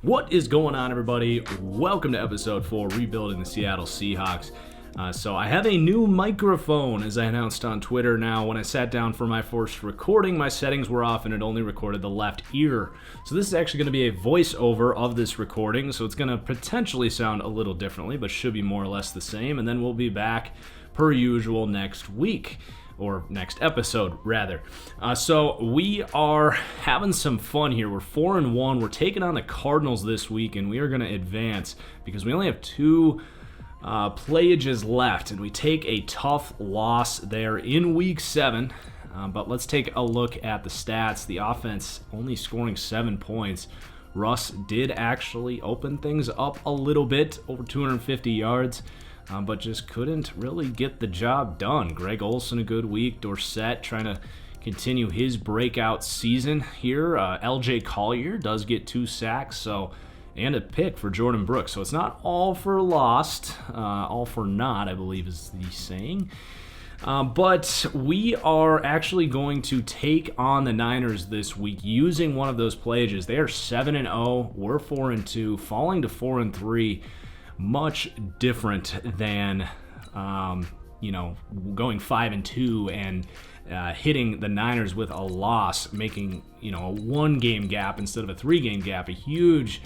What is going on, everybody? Welcome to episode 4, Rebuilding the Seattle Seahawks. So I have a new microphone, as I announced on Twitter. Now, when I sat down for my first recording, my settings were off and it only recorded the left ear. So this is actually going to be a voiceover of this recording, so it's going to potentially sound a little differently, but should be more or less the same. And then we'll be back per usual next week. Or next episode, rather. So we are having some fun here. We're 4-1. We're taking on the Cardinals this week, and we are going to advance because we only have 2 playages left, and we take a tough loss there in Week 7. But let's take a look at the stats. The offense only scoring 7 points. Russ did actually open things up a little bit, over 250 yards. But just couldn't really get the job done. Greg Olsen, a good week. Dorsett trying to continue his breakout season here. LJ Collier does get 2 sacks, and a pick for Jordan Brooks. So it's not all for lost, all for not, I believe is the saying. But we are actually going to take on the Niners this week using one of those playages. They are 7-0. We're 4-2, falling to 4-3. Much different than, going 5-2 and hitting the Niners with a loss, making, a 1-game gap instead of a 3-game gap. A huge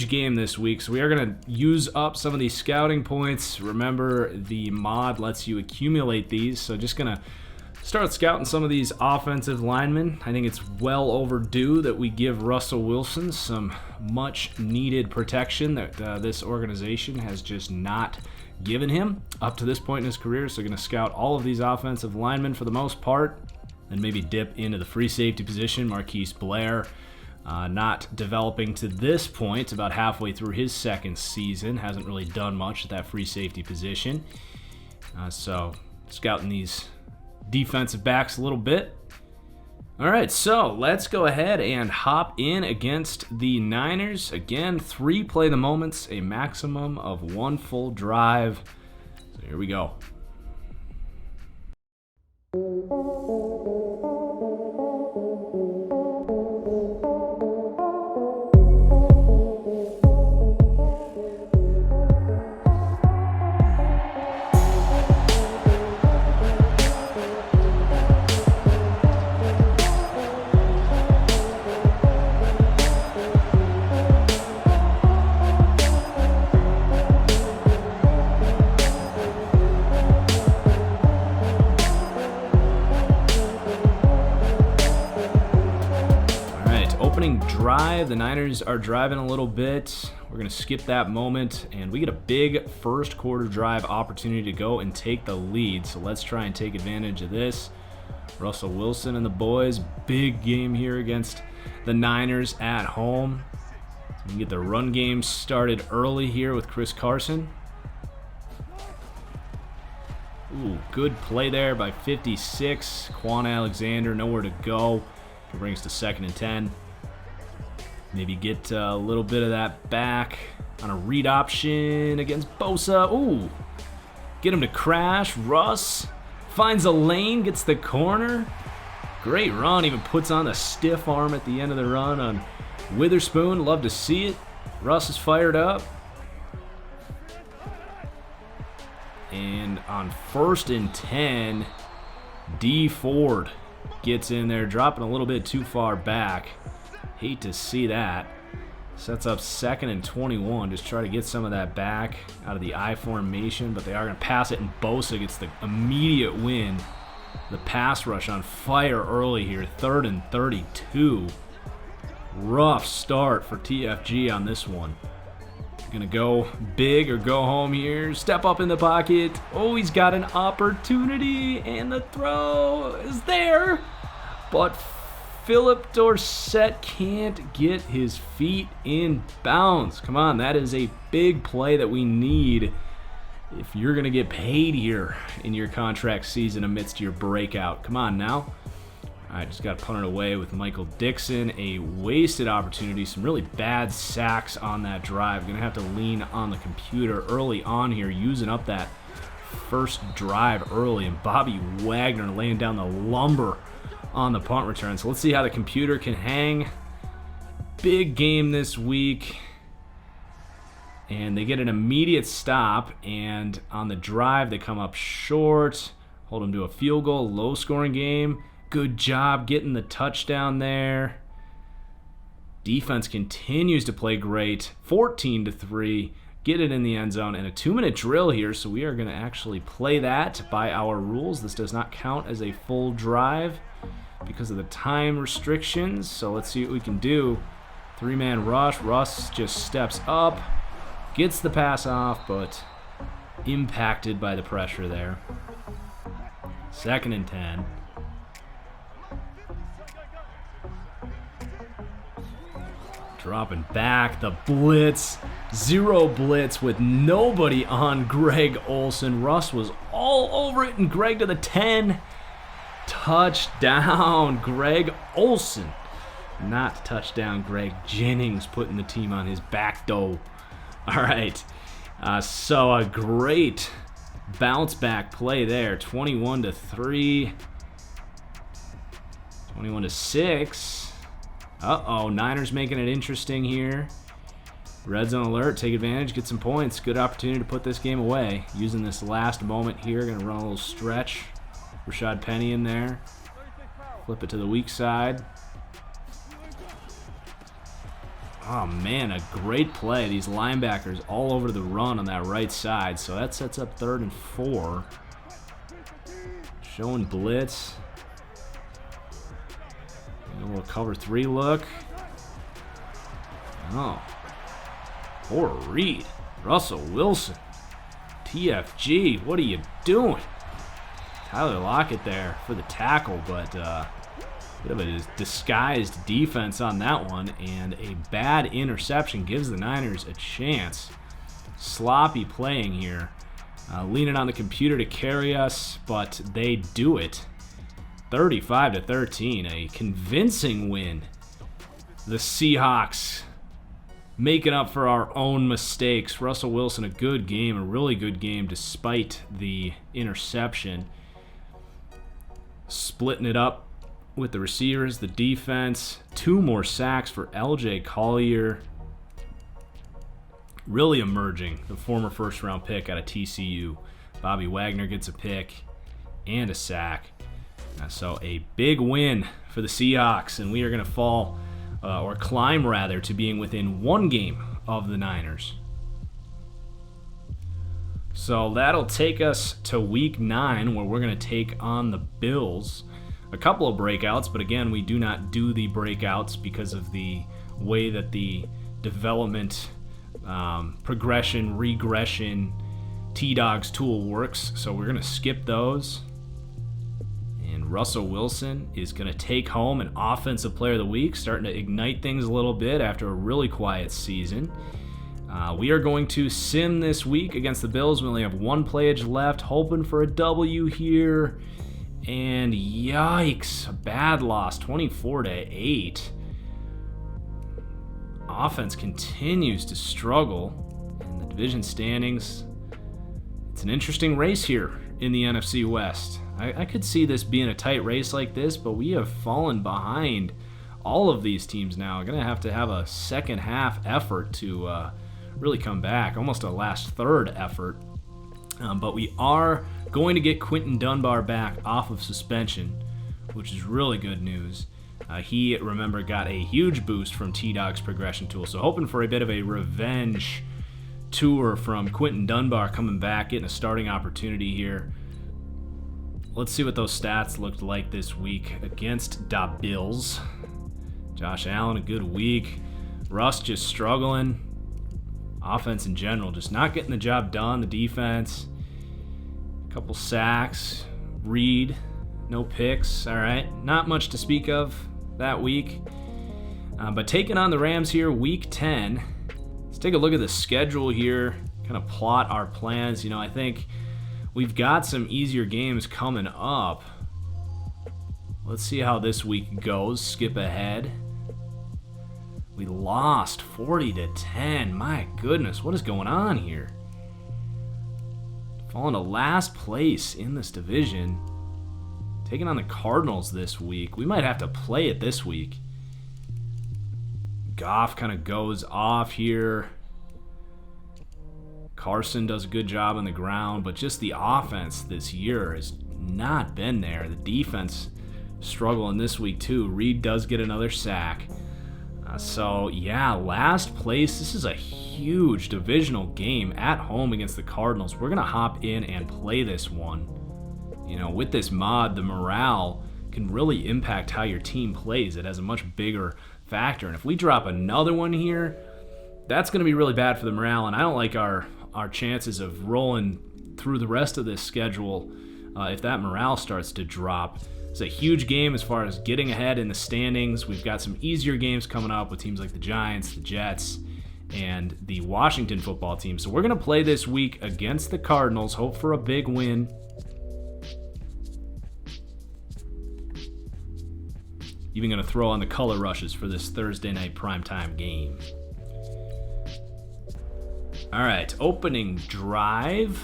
game this week. So we are going to use up some of these scouting points. Remember, the mod lets you accumulate these. So just going to start scouting some of these offensive linemen. I think it's well overdue that we give Russell Wilson some much needed protection that this organization has just not given him up to this point in his career. So going to scout all of these offensive linemen for the most part, and maybe dip into the free safety position. Marquise Blair not developing to this point, about halfway through his second season. Hasn't really done much at that free safety position. So scouting these defensive backs a little bit. All right, so let's go ahead and hop in against the Niners. Again, 3 play the moments, a maximum of 1 full drive. So here we go. Drive. The Niners are driving a little bit. We're going to skip that moment, and we get a big first quarter drive opportunity to go and take the lead. So let's try and take advantage of this. Russell Wilson and the boys. Big game here against the Niners at home. So we can get the run game started early here with Chris Carson. Ooh, good play there by 56. Quan Alexander, nowhere to go. It brings to 2nd and 10. Maybe get a little bit of that back on a read option against Bosa. Ooh, get him to crash. Russ finds a lane, gets the corner. Great run, even puts on the stiff arm at the end of the run on Witherspoon. Love to see it. Russ is fired up. And on 1st and 10, D Ford gets in there, dropping a little bit too far back. Hate to see that. Sets up 2nd and 21. Just try to get some of that back out of the I formation, but they are going to pass it, and Bosa gets the immediate win. The pass rush on fire early here. 3rd and 32. Rough start for TFG on this one. Going to go big or go home here. Step up in the pocket. Oh, he's got an opportunity, and the throw is there. But Philip Dorsett can't get his feet in bounds. Come on, that is a big play that we need if you're going to get paid here in your contract season amidst your breakout. Come on now. All right, just got punted away with Michael Dixon. A wasted opportunity. Some really bad sacks on that drive. Going to have to lean on the computer early on here, using up that first drive early. And Bobby Wagner laying down the lumber on the punt return. So let's see how the computer can hang. big game this week. And they get an immediate stop, and on the drive they come up short, hold them to a field goal, low-scoring game. Good job getting the touchdown there. Defense continues to play great, 14-3, get it in the end zone, and a 2-minute drill here, so we are going to actually play that by our rules. This does not count as a full drive because of the time restrictions, so let's see what we can do. 3-man rush, Russ just steps up. Gets the pass off, but impacted by the pressure there. 2nd and 10. Dropping back, the blitz. 0 blitz with nobody on Greg Olsen. Russ was all over it, and Greg to the 10. Touchdown, Greg Olsen. Not touchdown, Greg Jennings, putting the team on his back, though. All right, so a great bounce back play there. 21-3, 21-6. Uh-oh, Niners making it interesting here. Red zone alert, take advantage, get some points. Good opportunity to put this game away. Using this last moment here, gonna run a little stretch. Rashad Penny in there. Flip it to the weak side. Oh, man, a great play. These linebackers all over the run on that right side. So that sets up 3rd and 4. Showing blitz. A little cover 3 look. Oh. Poor read. Russell Wilson. TFG, what are you doing? Tyler Lockett there for the tackle, but bit of a disguised defense on that one, and a bad interception gives the Niners a chance. Sloppy playing here. Leaning on the computer to carry us, but they do it. 35-13, a convincing win. The Seahawks making up for our own mistakes. Russell Wilson, a good game, a really good game despite the interception. Splitting it up with the receivers, the defense. 2 more sacks for LJ Collier. Really emerging, the former first-round pick out of TCU. Bobby Wagner gets a pick and a sack. So a big win for the Seahawks, and we are going to fall, or climb rather, to being within 1 game of the Niners. So that'll take us to Week 9, where we're going to take on the Bills. A couple of breakouts, but again, we do not do the breakouts because of the way that the development, progression, regression, T-Dogs tool works. So we're going to skip those. And Russell Wilson is going to take home an Offensive Player of the Week, starting to ignite things a little bit after a really quiet season. We are going to sim this week against the Bills. We only have 1 playage left, hoping for a W here. And yikes, a bad loss, 24-8. Offense continues to struggle in the division standings. It's an interesting race here in the NFC West. I could see this being a tight race like this, but we have fallen behind all of these teams now. Going to have a second half effort to really come back, almost a last third effort. But we are going to get Quentin Dunbar back off of suspension, which is really good news. He, remember, got a huge boost from T-Dog's progression tool, so hoping for a bit of a revenge tour from Quentin Dunbar coming back, getting a starting opportunity here. Let's see what those stats looked like this week against the Bills. Josh Allen, a good week. Russ just struggling. Offense in general, just not getting the job done. The defense, a couple sacks. Reed, no picks. All right, not much to speak of that week. But taking on the Rams here, Week 10. Let's take a look at the schedule here, kind of plot our plans. I think we've got some easier games coming up. Let's see how this week goes. Skip ahead. We lost 40-10. My goodness, what is going on here? Falling to last place in this division. Taking on the Cardinals this week. We might have to play it this week. Goff kind of goes off here. Carson does a good job on the ground, but just the offense this year has not been there. The defense struggling this week too. Reed does get another sack. So yeah, last place. This is a huge divisional game at home against the Cardinals. We're gonna hop in and play this one. You know, with this mod, the morale can really impact how your team plays. It has a much bigger factor, and if we drop another one here, that's gonna be really bad for the morale, and I don't like our chances of rolling through the rest of this schedule if that morale starts to drop. It's a huge game as far as getting ahead in the standings. We've got some easier games coming up with teams like the Giants, the Jets, and the Washington football team. So we're going to play this week against the Cardinals, hope for a big win. Even going to throw on the color rushes for this Thursday night primetime game. All right, opening drive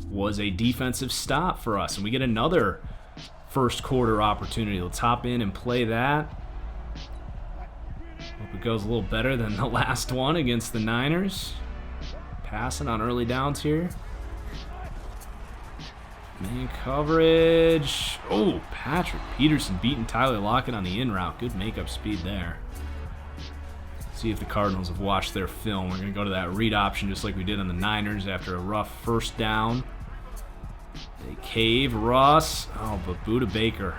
was a defensive stop for us, and we get another first quarter opportunity. Let's hop in and play that. Hope it goes a little better than the last one against the Niners. Passing on early downs here. Man coverage. Oh, Patrick Peterson beating Tyler Lockett on the in route. Good makeup speed there. See if the Cardinals have watched their film. We're going to go to that read option just like we did on the Niners after a rough first down. They cave. Russ. Oh, but Buda Baker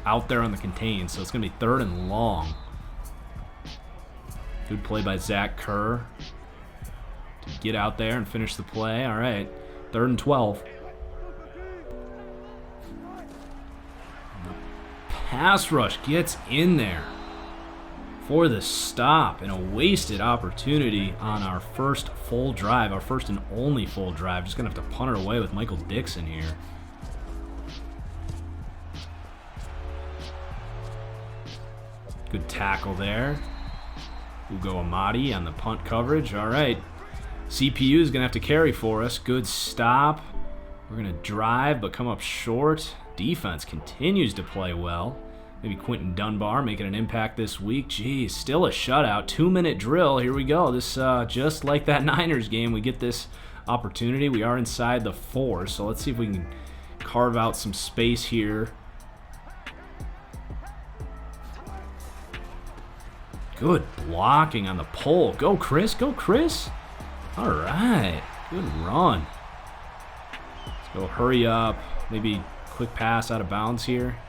out there on the contain, so it's going to be 3rd and long. Good play by Zach Kerr to get out there and finish the play. All right, 3rd and 12. The pass rush gets in there for the stop, and a wasted opportunity on our first full drive, our first and only full drive. Just gonna have to punt it away with Michael Dixon here. Good tackle there. Ugo Amadi on the punt coverage. All right, CPU is gonna have to carry for us. Good stop. We're gonna drive but come up short. Defense continues to play well. Maybe Quentin Dunbar making an impact this week. Geez, still a shutout. 2-minute drill. Here we go. This just like that Niners game, we get this opportunity. We are inside the 4, so let's see if we can carve out some space here. Good blocking on the pole. Go, Chris. Go, Chris. All right. Good run. Let's go hurry up. Maybe quick pass out of bounds here.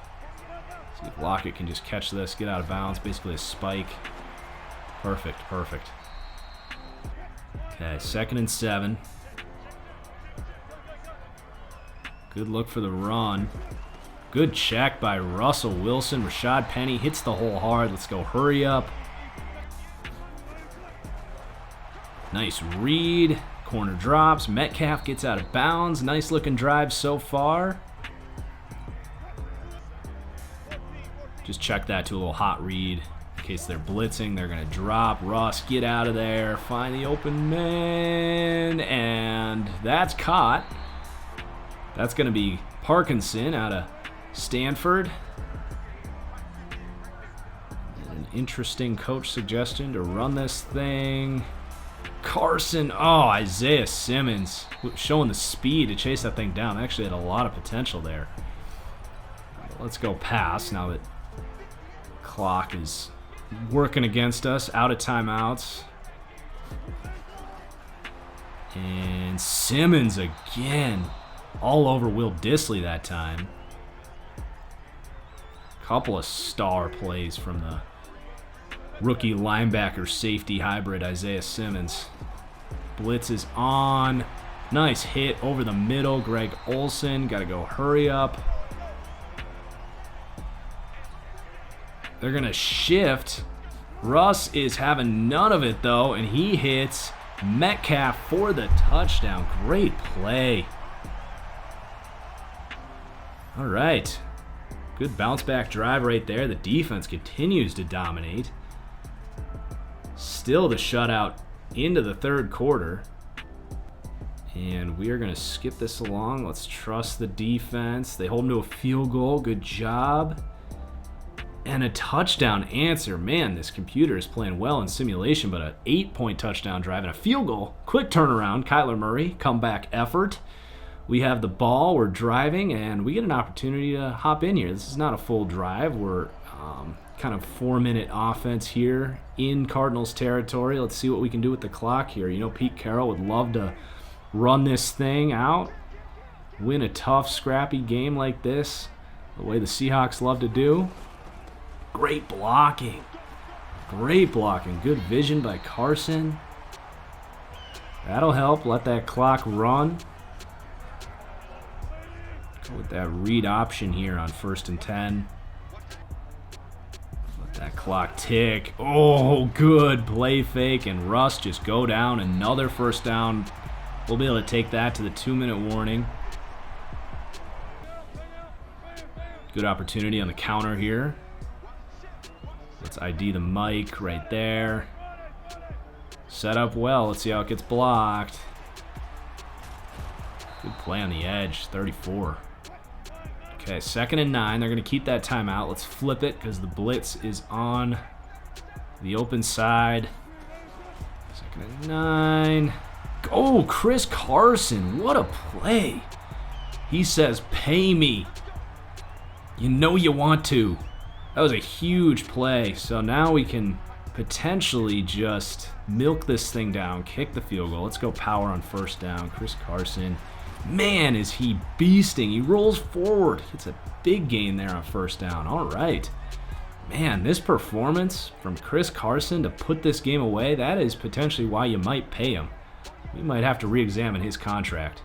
See if Lockett can just catch this, get out of bounds. Basically a spike. Perfect, perfect. Okay, 2nd and 7. Good look for the run. Good check by Russell Wilson. Rashad Penny hits the hole hard. Let's go hurry up. Nice read. Corner drops. Metcalf gets out of bounds. Nice looking drive so far. Just check that to a little hot read. In case they're blitzing, they're going to drop. Russ, get out of there. Find the open man. And that's caught. That's going to be Parkinson out of Stanford. And an interesting coach suggestion to run this thing. Carson. Oh, Isaiah Simmons showing the speed to chase that thing down. Actually had a lot of potential there. Let's go pass now that clock is working against us. Out of timeouts. And Simmons again. All over Will Dissly that time. Couple of star plays from the rookie linebacker safety hybrid Isaiah Simmons. Blitz is on. Nice hit over the middle. Greg Olsen. Got to go hurry up. They're going to shift. Russ is having none of it, though, and he hits Metcalf for the touchdown. Great play. All right. Good bounce-back drive right there. The defense continues to dominate. Still the shutout into the 3rd quarter. And we are going to skip this along. Let's trust the defense. They hold them to a field goal. Good job. and a touchdown answer. Man, this computer is playing well in simulation, but an 8-point touchdown drive and a field goal. Quick turnaround, Kyler Murray, comeback effort. We have the ball, we're driving, and we get an opportunity to hop in here. This is not a full drive. We're kind of 4-minute offense here in Cardinals territory. Let's see what we can do with the clock here. You know, Pete Carroll would love to run this thing out, win a tough, scrappy game like this, the way the Seahawks love to do. Great blocking. Great blocking. Good vision by Carson. That'll help. Let that clock run. Go with that read option here on 1st and 10. Let that clock tick. Oh, good play fake. And Russ just go down. Another first down. We'll be able to take that to the 2-minute warning. Good opportunity on the counter here. Let's ID the mic right there. Set up well. Let's see how it gets blocked. Good play on the edge. 34. Okay, 2nd and 9. They're going to keep that timeout. Let's flip it because the blitz is on the open side. 2nd and 9. Oh, Chris Carson. What a play. He says, pay me. You know you want to. That was a huge play. So now we can potentially just milk this thing down, kick the field goal. Let's go power on 1st down. Chris Carson. Man, is he beasting. He rolls forward. It's a big gain there on 1st down. All right. Man, this performance from Chris Carson to put this game away, that is potentially why you might pay him. We might have to re-examine his contract.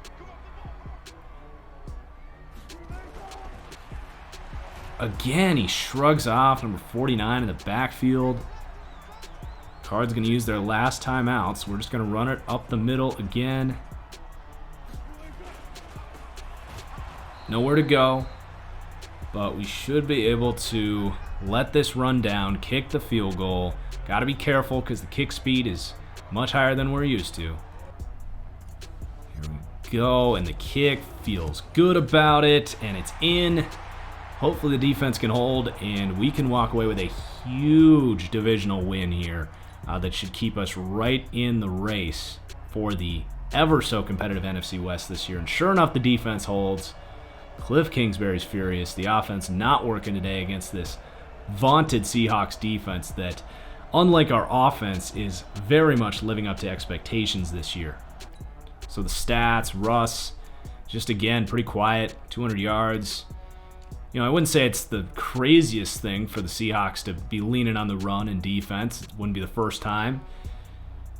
Again, he shrugs off number 49 in the backfield. Cards going to use their last timeout, so we're just going to run it up the middle again. Nowhere to go, but we should be able to let this run down, kick the field goal. Got to be careful because the kick speed is much higher than we're used to. Here we go, and the kick feels good about it, and it's in. Hopefully the defense can hold, and we can walk away with a huge divisional win here that should keep us right in the race for the ever-so-competitive NFC West this year. And sure enough, the defense holds. Cliff Kingsbury's furious. The offense not working today against this vaunted Seahawks defense that, unlike our offense, is very much living up to expectations this year. So the stats, Russ, just again, pretty quiet, 200 yards. You know, I wouldn't say it's the craziest thing for the Seahawks to be leaning on the run and defense. It wouldn't be the first time.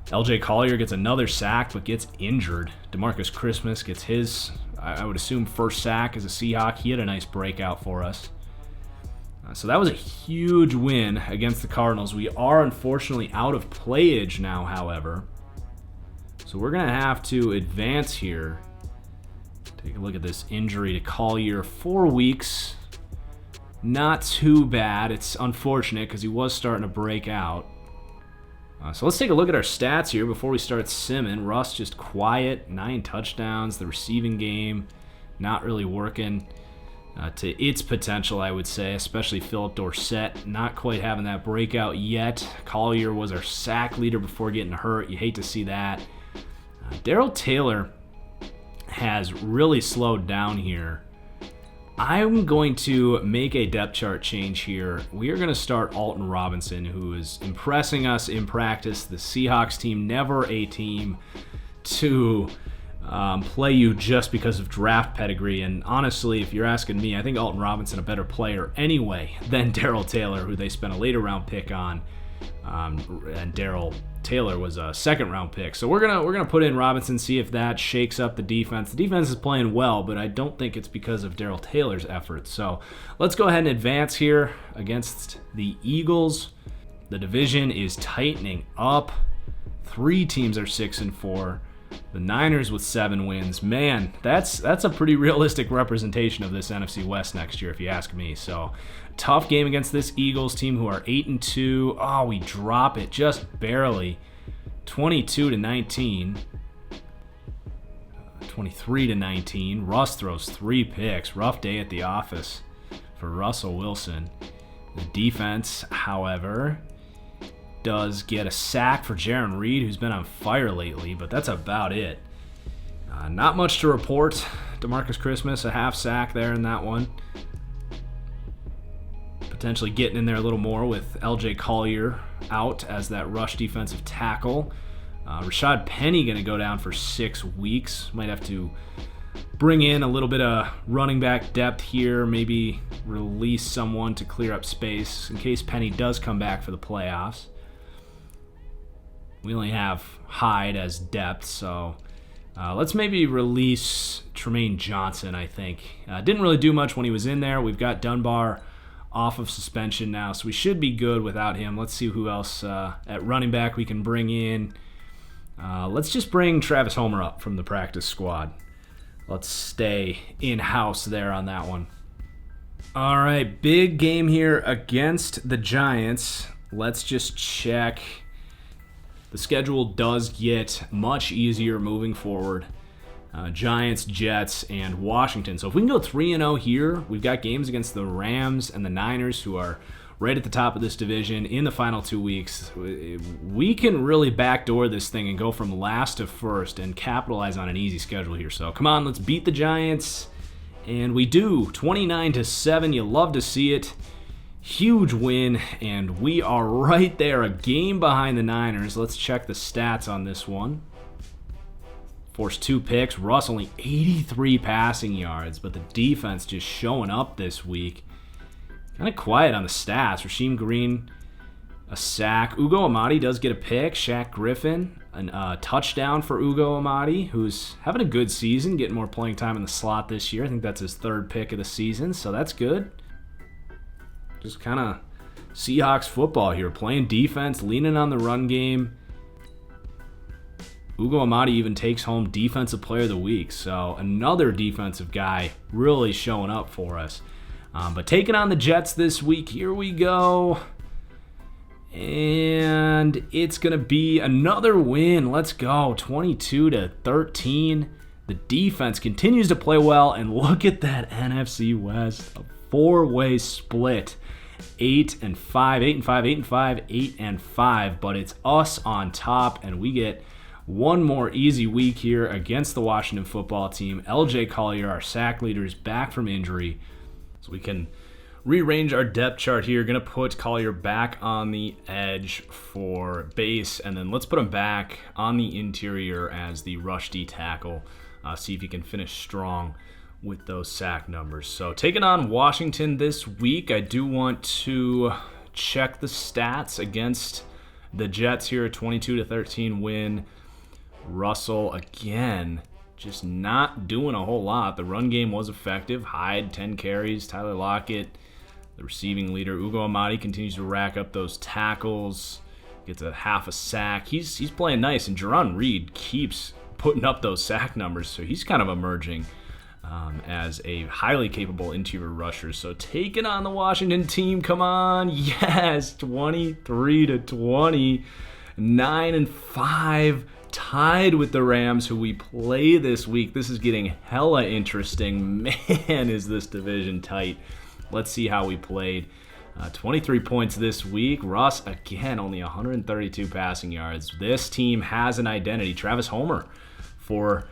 LJ Collier gets another sack, but gets injured. DeMarcus Christmas gets his, I would assume, first sack as a Seahawk. He had a nice breakout for us. So that was a huge win against the Cardinals. We are unfortunately out of playage now, however. So we're going to have to advance here. Take a look at this injury to Collier. 4 weeks. Not too bad. It's unfortunate because he was starting to break out. So let's take a look at our stats here before we start simming. Russ just quiet, 9 touchdowns. The receiving game not really working to its potential, I would say, especially Philip Dorsett not quite having that breakout yet. Collier was our sack leader before getting hurt. You hate to see that. Darrell Taylor has really slowed down here. I'm going to make a depth chart change here. We are going to start Alton Robinson, who is impressing us in practice. The Seahawks team, never a team to play you just because of draft pedigree. And honestly, if you're asking me, I think Alton Robinson a better player anyway than Darrell Taylor, who they spent a later round pick on. And Darrell Taylor was a 2nd-round pick. So we're gonna put in Robinson, see if that shakes up the defense. The defense is playing well, but I don't think it's because of Darrell Taylor's efforts. So let's go ahead and advance here against the Eagles. The division is tightening up. 3 teams are 6-4. The Niners with 7 wins. Man, that's a pretty realistic representation of this NFC West next year, if you ask me. So, tough game against this Eagles team who are 8-2. Oh, we drop it just barely. 22-19. 23-19. Russ throws 3 picks. Rough day at the office for Russell Wilson. The defense, however, does get a sack for Jaron Reed, who's been on fire lately, but that's about it. Not much to report. DeMarcus Christmas, a half sack there in that one. Potentially getting in there a little more with LJ Collier out as that rush defensive tackle. Rashad Penny going to go down for 6 weeks. Might have to bring in a little bit of running back depth here, maybe release someone to clear up space in case Penny does come back for the playoffs. We only have Hyde as depth, so let's maybe release Tremaine Johnson, I think. Didn't really do much when he was in there. We've got Dunbar off of suspension now, so we should be good without him. Let's see who else at running back we can bring in. Let's just bring Travis Homer up from the practice squad. Let's stay in-house there on that one. All right, big game here against the Giants. Let's just check. The schedule does get much easier moving forward. Giants, Jets, and Washington. So if we can go 3-0 here, we've got games against the Rams and the Niners, who are right at the top of this division in the final 2 weeks. We can really backdoor this thing and go from last to first and capitalize on an easy schedule here. So come on, let's beat the Giants. And we do, 29-7. You love to see it. Huge win, and we are right there, a game behind the Niners. Let's check the stats on this one. Forced 2 picks. Russ only 83 passing yards, but the defense just showing up this week. Kind of quiet on the stats. Rasheem Green, a sack. Ugo Amadi does get a pick. Shaq Griffin, a touchdown for Ugo Amadi, who's having a good season, getting more playing time in the slot this year. I think that's his 3rd pick of the season, so that's good. Just kind of Seahawks football here, playing defense, leaning on the run game. Ugo Amadi even takes home Defensive Player of the Week, so another defensive guy really showing up for us. But taking on the Jets this week, here we go. And it's going to be another win. Let's go, 22-13. The defense continues to play well, and look at that NFC West, a 4-way split. 8-5, 8-5, 8-5, 8-5, but it's us on top, and we get one more easy week here against the Washington football team. LJ Collier, our sack leader, is back from injury, so we can rearrange our depth chart here. Going to put Collier back on the edge for base, and then let's put him back on the interior as the rush D tackle. See if he can finish strong with those sack numbers. So taking on Washington this week, I do want to check the stats against the Jets here. 22-13 win. Russell again just not doing a whole lot. The run game was effective. Hyde 10 carries. Tyler Lockett, the receiving leader. Ugo Amadi continues to rack up those tackles. Gets a half a sack. He's playing nice, and Jaron Reed keeps putting up those sack numbers, so he's kind of emerging as a highly capable interior rusher. So taking on the Washington team, come on, yes, 23-20, 9-5, tied with the Rams, who we play this week. This is getting hella interesting. Man, is this division tight. Let's see how we played. 23 points this week. Russ, again, only 132 passing yards. This team has an identity. Travis Homer for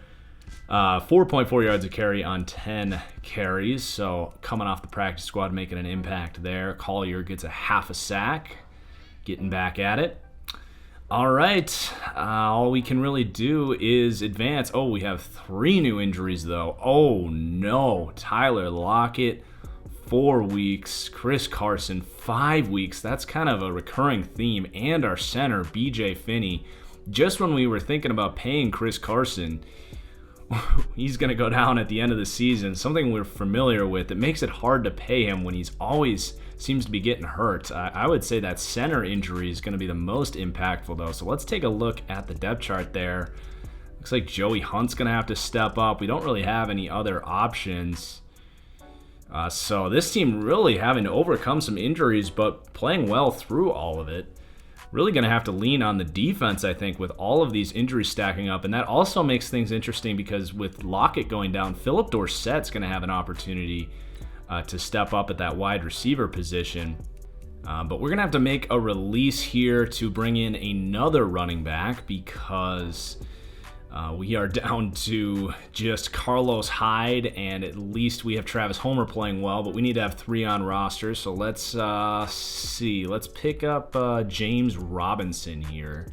4.4 yards a carry on 10 carries. So coming off the practice squad, making an impact there. Collier gets a half a sack, getting back at it. All right, all we can really do is advance. Oh, we have 3 new injuries, though. Oh, no. Tyler Lockett, 4 weeks. Chris Carson, 5 weeks. That's kind of a recurring theme. And our center, BJ Finney. Just when we were thinking about paying Chris Carson, he's going to go down at the end of the season. Something we're familiar with. It makes it hard to pay him when he's always seems to be getting hurt. I would say that center injury is going to be the most impactful, though. So let's take a look at the depth chart there. Looks like Joey Hunt's going to have to step up. We don't really have any other options. So this team really having to overcome some injuries, but playing well through all of it. Really going to have to lean on the defense, I think, with all of these injuries stacking up. And that also makes things interesting because with Lockett going down, Philip Dorsett's going to have an opportunity to step up at that wide receiver position. But we're going to have to make a release here to bring in another running back because we are down to just Carlos Hyde, and at least we have Travis Homer playing well, but we need to have 3 on roster. So let's see. Let's pick up James Robinson here.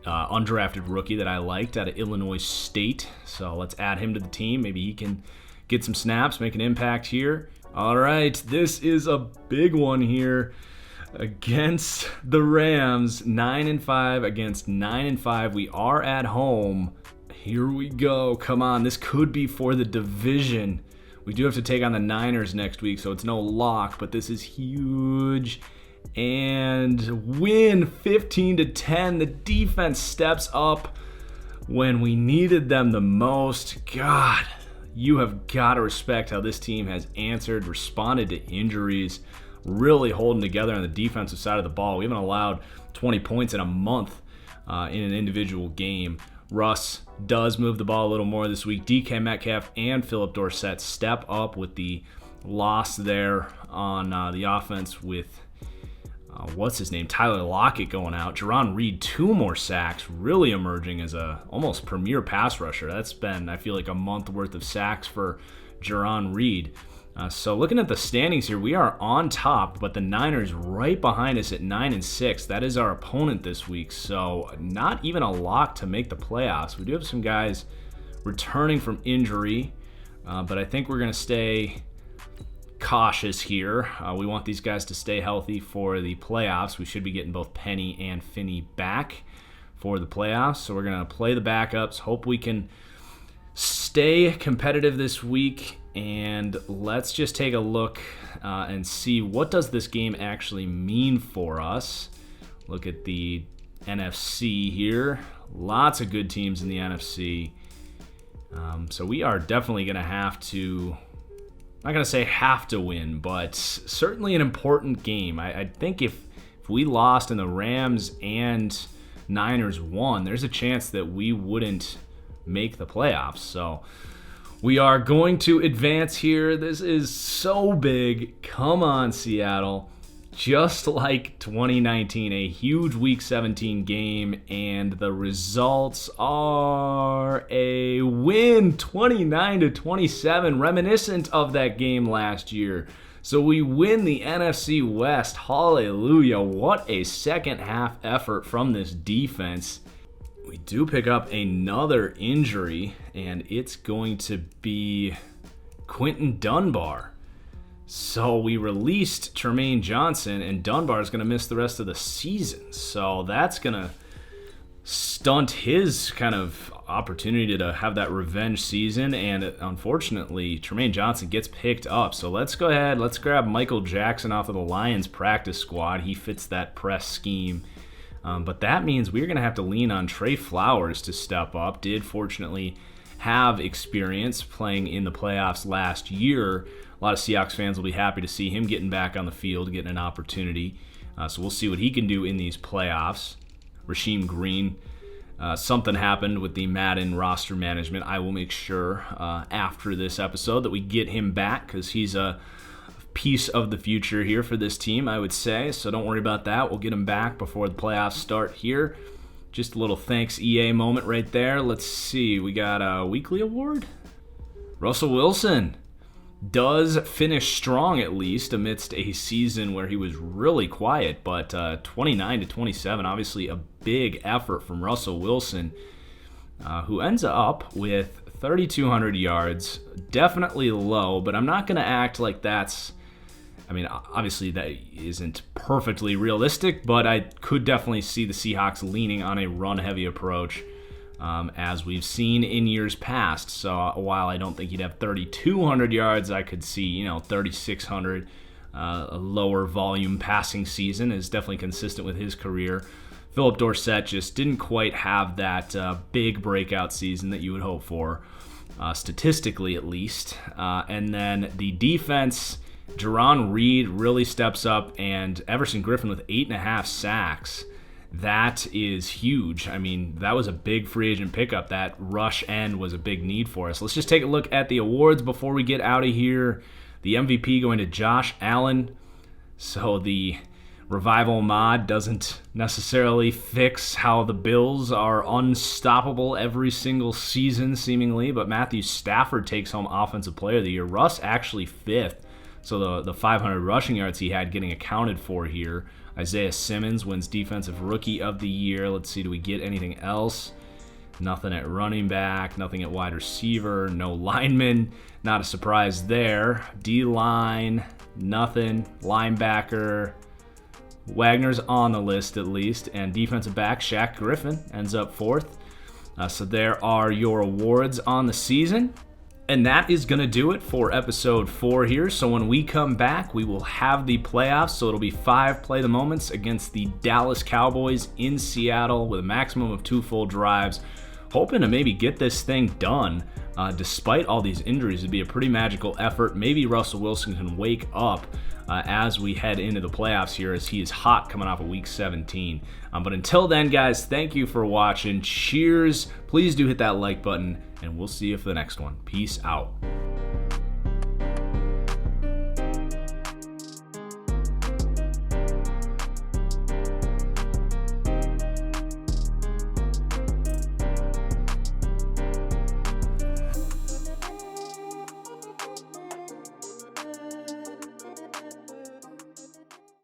Undrafted rookie that I liked out of Illinois State. So let's add him to the team. Maybe he can get some snaps, make an impact here. All right, this is a big one here against the Rams. 9-5 against 9-5. We are at home. Here we go. Come on, this could be for the division. We do have to take on the Niners next week, so it's no lock, but this is huge. And win 15-10. The defense steps up when we needed them the most. God, you have got to respect how this team has answered, responded to injuries, really holding together on the defensive side of the ball. We haven't allowed 20 points in a month in an individual game. Russ does move the ball a little more this week. DK Metcalf and Philip Dorsett step up with the loss there on the offense with what's his name? Tyler Lockett going out. Jerron Reed, 2 more sacks, really emerging as a almost premier pass rusher. That's been, I feel like, a month worth of sacks for Jerron Reed. So looking at the standings here, we are on top, but the Niners right behind us at 9-6. That is our opponent this week, so not even a lock to make the playoffs. We do have some guys returning from injury, but I think we're going to stay cautious here. We want these guys to stay healthy for the playoffs. We should be getting both Penny and Finney back for the playoffs, so we're going to play the backups, hope we can stay competitive this week, and let's just take a look and see what does this game actually mean for us. Look at the NFC here. Lots of good teams in the NFC. So we are definitely going to have to, I'm not going to say have to win, but certainly an important game. I think if we lost and the Rams and Niners won, there's a chance that we wouldn't make the playoffs. So we are going to advance here. This is so big. Come on, Seattle. Just like 2019, a huge Week 17 game, and the results are a win, 29-27, reminiscent of that game last year. So we win the NFC West. Hallelujah. What a second half effort from this defense. We do pick up another injury, and it's going to be Quentin Dunbar. So we released Tremaine Johnson, and Dunbar is going to miss the rest of the season. So that's going to stunt his kind of opportunity to have that revenge season, and unfortunately, Tremaine Johnson gets picked up. So let's go ahead, let's grab Michael Jackson off of the Lions practice squad. He fits that press scheme. But that means we're going to have to lean on Trey Flowers to step up. Did fortunately have experience playing in the playoffs last year. A lot of Seahawks fans will be happy to see him getting back on the field, getting an opportunity. So we'll see what he can do in these playoffs. Rasheem Green, something happened with the Madden roster management. I will make sure after this episode that we get him back because he's a piece of the future here for this team, I would say. So don't worry about that. We'll get him back before the playoffs start here. Just a little thanks EA moment right there. Let's see. We got a weekly award. Russell Wilson does finish strong, at least amidst a season where he was really quiet, but 29-27, obviously a big effort from Russell Wilson, who ends up with 3,200 yards. Definitely low, but I'm not going to act like that's, I mean, obviously that isn't perfectly realistic, but I could definitely see the Seahawks leaning on a run-heavy approach, as we've seen in years past. So while I don't think he'd have 3,200 yards, I could see, 3,600. A lower volume passing season is definitely consistent with his career. Philip Dorsett just didn't quite have that big breakout season that you would hope for, statistically at least. And then the defense, Jerron Reed really steps up, and Everson Griffin with 8.5 sacks. That is huge. I mean, that was a big free agent pickup. That rush end was a big need for us. Let's just take a look at the awards before we get out of here. The MVP going to Josh Allen. So the revival mod doesn't necessarily fix how the Bills are unstoppable every single season, seemingly, but Matthew Stafford takes home Offensive Player of the Year. Russ actually 5th, so the 500 rushing yards he had getting accounted for here. Isaiah Simmons wins Defensive Rookie of the Year. Let's see, do we get anything else? Nothing at running back, nothing at wide receiver, no lineman. Not a surprise there. D-line, nothing. Linebacker, Wagner's on the list at least. And defensive back, Shaq Griffin, ends up 4th. So there are your awards on the season. And that is going to do it for episode 4 here. So when we come back, we will have the playoffs. So it'll be 5 play the moments against the Dallas Cowboys in Seattle with a maximum of 2 full drives. Hoping to maybe get this thing done despite all these injuries. It'd be a pretty magical effort. Maybe Russell Wilson can wake up as we head into the playoffs here, as he is hot coming off of week 17. But until then, guys, thank you for watching. Cheers. Please do hit that like button, and we'll see you for the next one. Peace out.